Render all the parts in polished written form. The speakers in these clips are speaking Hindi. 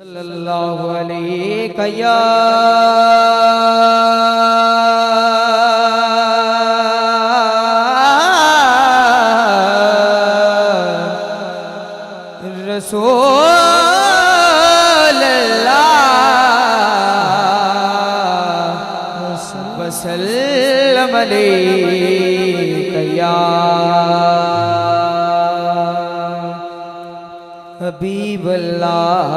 सल्लल्लाहु अलैहि या रसूल अल्लाह वसल्लम अलैहि या हबीब अल्लाह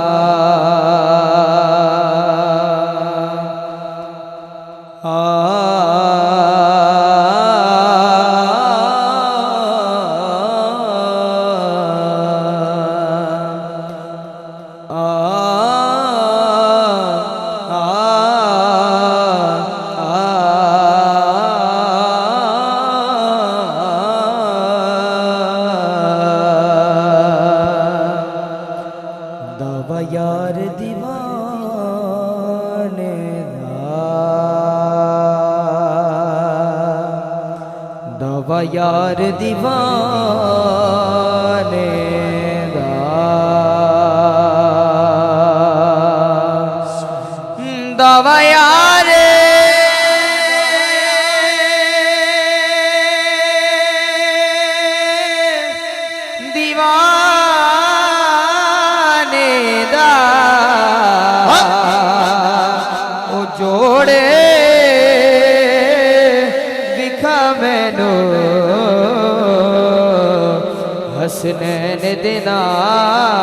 यार दीवाने दवा यार दीवाने दवा यार जोड़े दिखा मैनू हसनैन दिनाने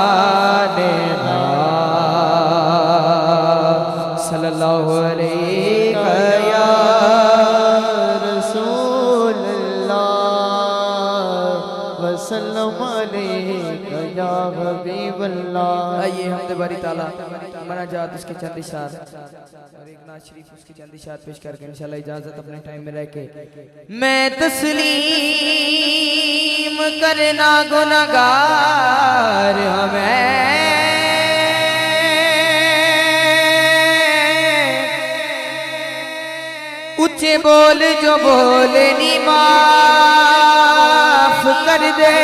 सल्लल्लाहु अलैहि या रसूल अल्लाह वसल्लम अलैहि या हबीब अल्लाह। आइए हमद बारी ताला मनाजात उसके चंद इशार और एक नात शरीफ उसकी चंद इशार पेश करके इंशाल्लाह इजाजत अपने टाइम में रह के मैं तस्लीम करना गुनाहगार हमें ऊंचे बोल जो बोले नी माफ कर दे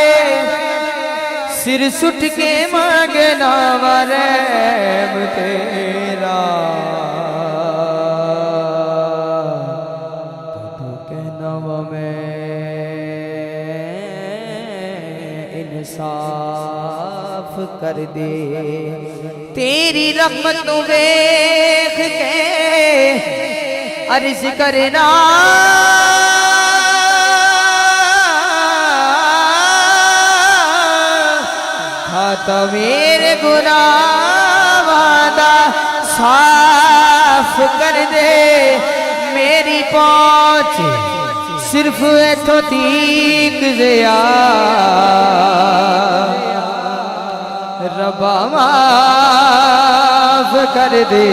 सिर सुट के मांगना वरम तेरा तो कहना मैं इंसाफ कर दे तेरी रहमत नु देख के अर्ज करना तो मेरे गुनाह वादा साफ कर दे मेरी पहुंच सिर्फ एथो तीक जिया रब्बा माफ कर दे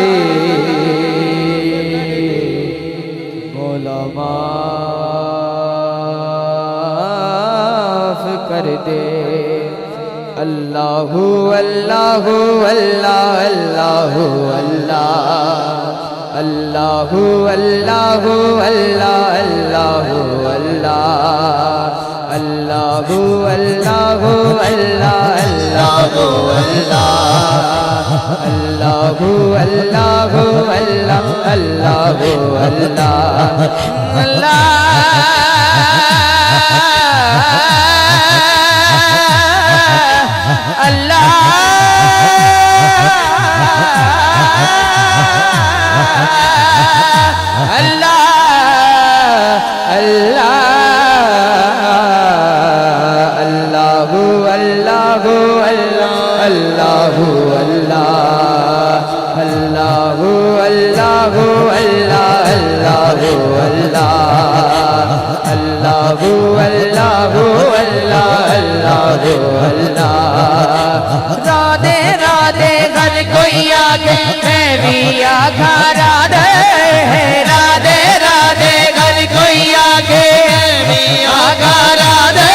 मौला माफ कर दे अल्लाहु अल्लाहु अल्लाह अल्लाहु अल्लाह अल्लाहु अल्लाहु अल्लाह अल्लाहु अल्लाह अल्लाहु अल्लाहु अल्लाह अल्लाहु अल्लाह अल्लाहु अल्लाहु अल्लाह अल्लाहु अल्लाह अल्लाह राधे राधे घर कोई आगे मैं भी आखा राधे राधे राधे घर कोई आगे मैं भी आखा राधे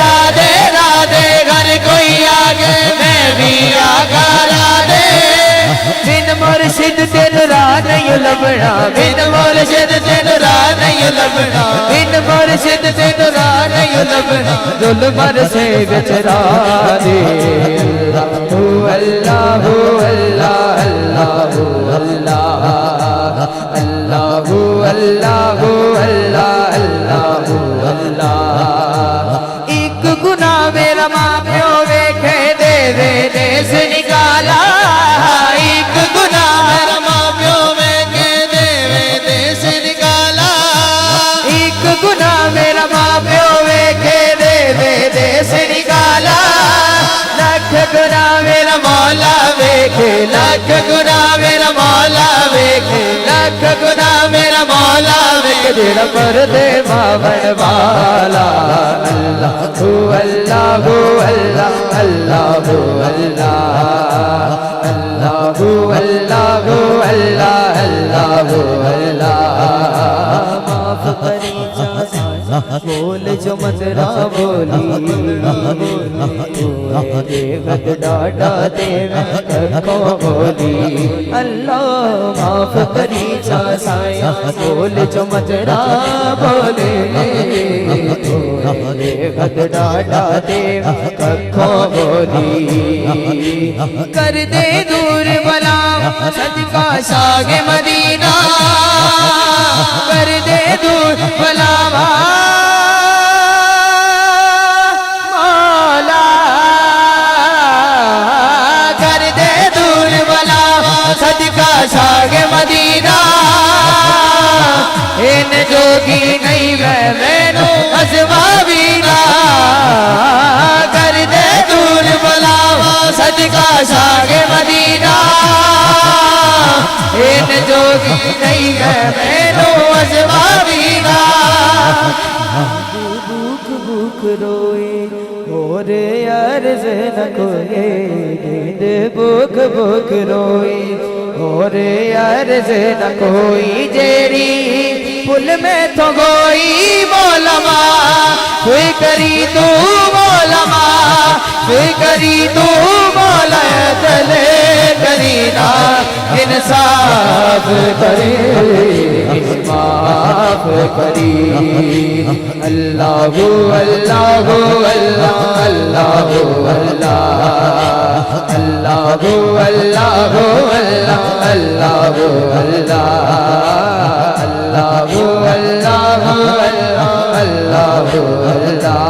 राधे राधे घर कोई आगे मैं भी आखा राधे बिन मुर्शिद तेन राह नहीं लभना बिन मुर्शिद तेन राह नहीं लभना बिन मुर्शिद तेन राह नहीं लभना जुल्म से बिचरा दे अल्लाह लख गुना मेरा मौला वेखे लख गुना मेरा मौला वेखे जेड़ा पर्दे मावन वाला अल्लाह हू अल्लाह हू अल्लाह अल्लाह हू अल्लाह अल्लाह हू अल्लाह हू अल्लाह अल्लाह हू अल्लाह माफ करी बोल जो मजरा बोली देखत डाटा दे को बोली अल्लाह माफ करी साया बोल जो मजरा बोले देखत डाटा दे को बोली कर दे दूर बला सदका शागे मदीना कर दे दूर बला सदका शागे मदीना इन जोगी नहीं मैं मैनू अजमावीना कर दे दूर बुलावा सदका शागे मदीना इन जोगी नहीं मैं मैनू अजमावीना भूख भूख रोए और अर्ज न कोए दे भूख भूख रोए और अर्ज न कोई जेरी पुल में तो गोई मौलमा कोई करी तू मौलमा कोई करी तू मौला चले करीना इंसाफ करे माफ करी अल्लाह अल्लाह अल्लाह अल्लाह अल्लाह अल्लाह अल्लाह अल्लाह अल्लाह अल्लाह अल्लाह अल्लाह अल्लाह अल्लाह